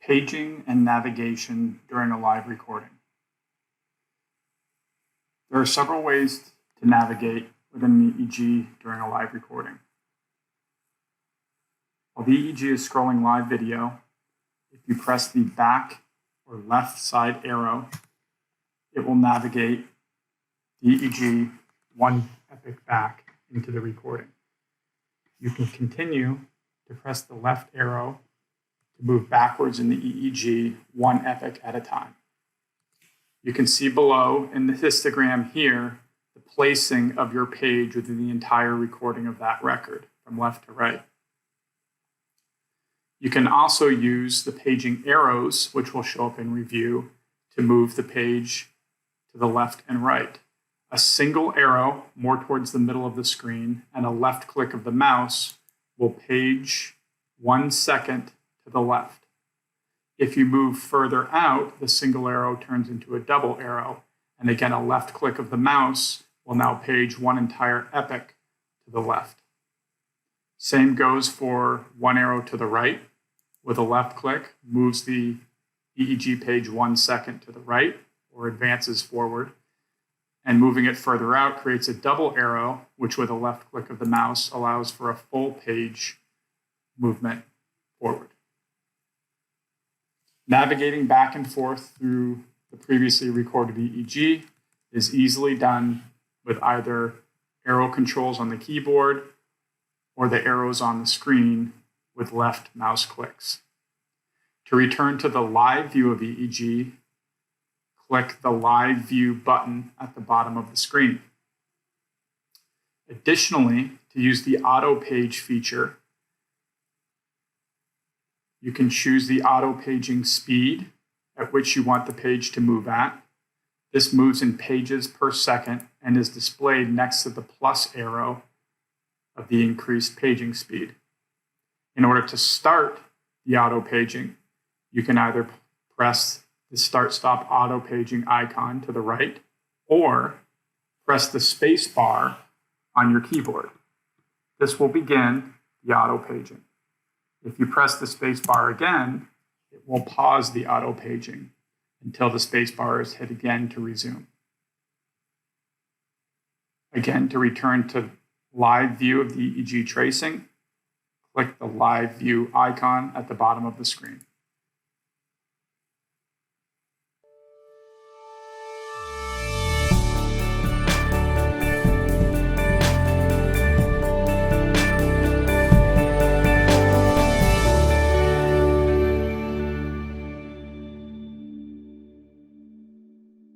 Paging and navigation during a live recording. There are several ways to navigate within an EEG during a live recording. While the EEG is scrolling live video, if you press the back or left side arrow, it will navigate the EEG one epoch back into the recording. You can continue to press the left arrow to move backwards in the EEG one epoch at a time. You can see below in the histogram here the placing of your page within the entire recording of that record from left to right. You can also use the paging arrows, which will show up in review, to move the page to the left and right. A single arrow more towards the middle of the screen and a left click of the mouse will page 1 second to the left. If you move further out, the single arrow turns into a double arrow, and again, a left click of the mouse will now page one entire epoch to the left. Same goes for one arrow to the right. With a left click, moves the EEG page 1 second to the right or advances forward. And moving it further out creates a double arrow, which with a left click of the mouse allows for a full page movement forward. Navigating back and forth through the previously recorded EEG is easily done with either arrow controls on the keyboard or the arrows on the screen with left mouse clicks. To return to the live view of EEG, click the Live View button at the bottom of the screen. Additionally, to use the auto page feature, you can choose the auto paging speed at which you want the page to move at. This moves in pages per second and is displayed next to the plus arrow of the increased paging speed. In order to start the auto paging, you can either press the Start Stop Auto Paging icon to the right or press the space bar on your keyboard. This will begin the auto paging. If you press the space bar again, it will pause the auto paging until the space bar is hit again to resume. Again, to return to live view of the EEG tracing, click the live view icon at the bottom of the screen.